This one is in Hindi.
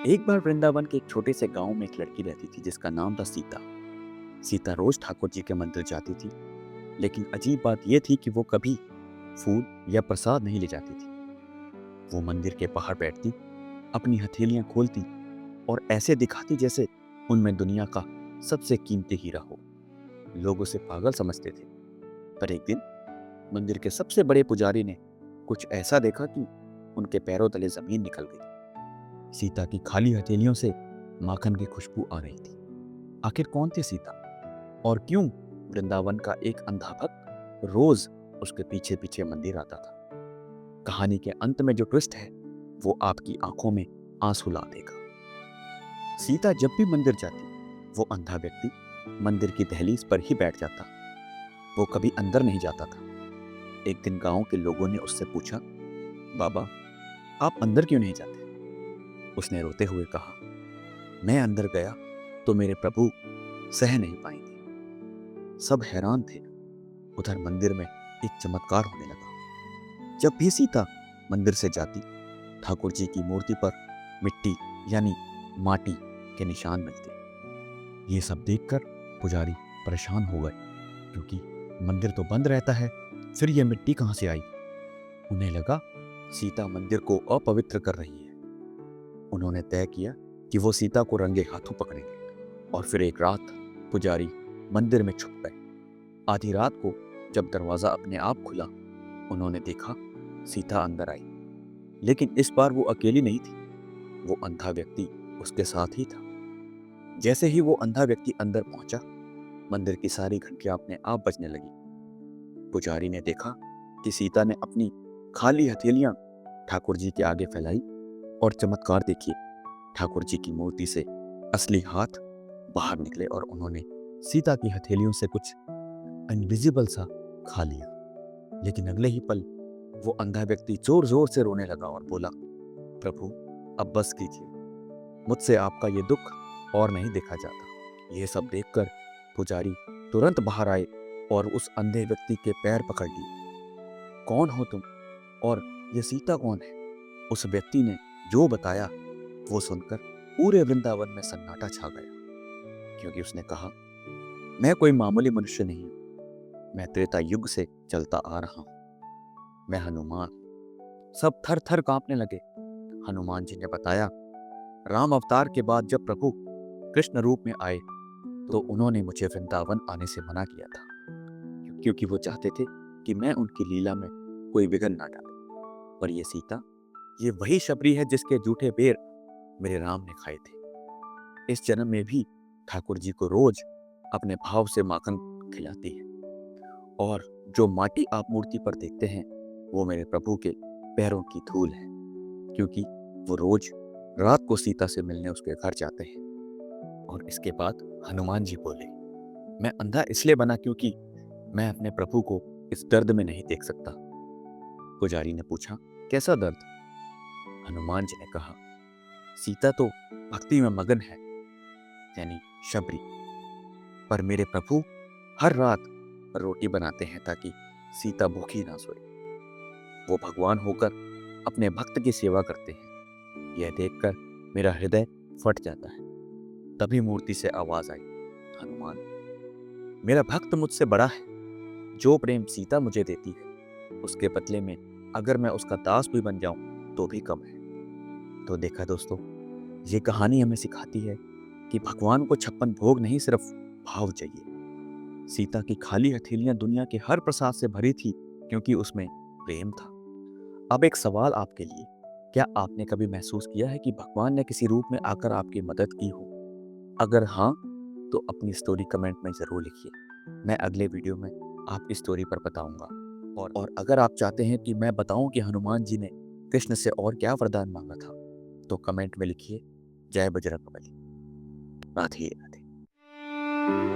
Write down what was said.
एक बार वृंदावन के एक छोटे से गांव में एक लड़की रहती थी जिसका नाम था सीता। सीता रोज ठाकुर जी के मंदिर जाती थी, लेकिन अजीब बात यह थी कि वो कभी फूल या प्रसाद नहीं ले जाती थी। वो मंदिर के बाहर बैठती, अपनी हथेलियां खोलती और ऐसे दिखाती जैसे उनमें दुनिया का सबसे कीमती हीरा हो। लोग उसे पागल समझते थे। पर एक दिन मंदिर के सबसे बड़े पुजारी ने कुछ ऐसा देखा कि उनके पैरों तले जमीन निकल गई। सीता की खाली हथेलियों से माखन की खुशबू आ रही थी। आखिर कौन थी सीता, और क्यों वृंदावन का एक अंधा भक्त रोज उसके पीछे पीछे मंदिर आता था? कहानी के अंत में जो ट्विस्ट है वो आपकी आंखों में आंसू ला देगा। सीता जब भी मंदिर जाती, वो अंधा व्यक्ति मंदिर की दहलीज पर ही बैठ जाता। वो कभी अंदर नहीं जाता था। एक दिन गांव के लोगों ने उससे पूछा, बाबा, आप अंदर क्यों नहीं जाते? उसने रोते हुए कहा, मैं अंदर गया तो मेरे प्रभु सह नहीं पाएंगे। सब हैरान थे। उधर मंदिर में एक चमत्कार होने लगा। जब भी सीता मंदिर से जाती, ठाकुर जी की मूर्ति पर मिट्टी यानी माटी के निशान मिलते। ये सब देखकर पुजारी परेशान हो गए, क्योंकि मंदिर तो बंद रहता है, फिर ये मिट्टी कहां से आई? उन्हें लगा सीता मंदिर को अपवित्र कर रही है। उन्होंने तय किया कि वो सीता को रंगे हाथों पकड़ेंगे। और फिर एक रात पुजारी मंदिर में छुप गए। आधी रात को जब दरवाजा अपने आप खुला, उन्होंने देखा सीता अंदर आई। लेकिन इस बार वो अकेली नहीं थी। वो अंधा व्यक्ति उसके साथ ही था। जैसे ही वो अंधा व्यक्ति अंदर पहुंचा, मंदिर की सारी घंटियां अपने आप बजने लगी। पुजारी ने देखा कि सीता ने अपनी खाली हथेलियां ठाकुर जी के आगे फैलाई, और चमत्कार देखिए, ठाकुर जी की मूर्ति से असली हाथ बाहर निकले और उन्होंने सीता की हथेलियों से कुछ इनविजिबल सा खा लिया। लेकिन अगले ही पल वो अंधा व्यक्ति जोर जोर से रोने लगा और बोला, प्रभु, अब बस कीजिए, मुझसे आपका ये दुख और नहीं देखा जाता। ये सब देखकर पुजारी तुरंत बाहर आए और उस अंधे व्यक्ति के पैर पकड़ लिए। कौन हो तुम, और ये सीता कौन है? उस व्यक्ति ने जो बताया वो सुनकर पूरे वृंदावन में सन्नाटा छा गया, क्योंकि उसने कहा, मैं कोई मामूली मनुष्य नहीं हूं, मैं त्रेता युग से चलता आ रहा हूं, मैं हनुमान। सब थर थर कांपने लगे। हनुमान जी ने बताया, राम अवतार के बाद जब प्रभु कृष्ण रूप में आए तो उन्होंने मुझे वृंदावन आने से मना किया था, क्योंकि वो चाहते थे कि मैं उनकी लीला में कोई विघ्न ना डाले। पर ये सीता, ये वही शबरी है जिसके जूठे बेर मेरे राम ने खाए थे। इस जन्म में भी ठाकुर जी को रोज अपने भाव से माखन खिलाती है। और जो माटी आप मूर्ति पर देखते हैं वो मेरे प्रभु के पैरों की धूल है, क्योंकि वो रोज रात को सीता से मिलने उसके घर जाते हैं। और इसके बाद हनुमान जी बोले, मैं अंधा इसलिए बना क्योंकि मैं अपने प्रभु को इस दर्द में नहीं देख सकता। पुजारी ने पूछा, कैसा दर्द? हनुमान जी ने कहा, सीता तो भक्ति में मगन है, यानी शबरी, पर मेरे प्रभु हर रात रोटी बनाते हैं ताकि सीता भूखी ना सोए। वो भगवान होकर अपने भक्त की सेवा करते हैं। यह देखकर मेरा हृदय फट जाता है। तभी मूर्ति से आवाज आई, हनुमान, मेरा भक्त मुझसे बड़ा है। जो प्रेम सीता मुझे देती है, उसके बदले में अगर मैं उसका दास भी बन जाऊं तो भी कम है। तो देखा दोस्तों, ये कहानी हमें सिखाती है कि भगवान को 56 भोग नहीं, सिर्फ भाव चाहिए। सीता की खाली हथेलियां दुनिया के हर प्रसाद से भरी थी, क्योंकि उसमें प्रेम था। अब एक सवाल आपके लिए, क्या आपने कभी महसूस किया है कि भगवान ने किसी रूप में आकर आपकी मदद की हो? अगर हाँ, तो अपनी स्टोरी कमेंट में जरूर लिखिए। मैं अगले वीडियो में आपकी स्टोरी पर बताऊंगा। और अगर आप चाहते हैं कि मैं बताऊं कि हनुमान जी ने कृष्ण से और क्या वरदान मांगा था, तो कमेंट में लिखिए, जय बजरंगबली। राधे राधे।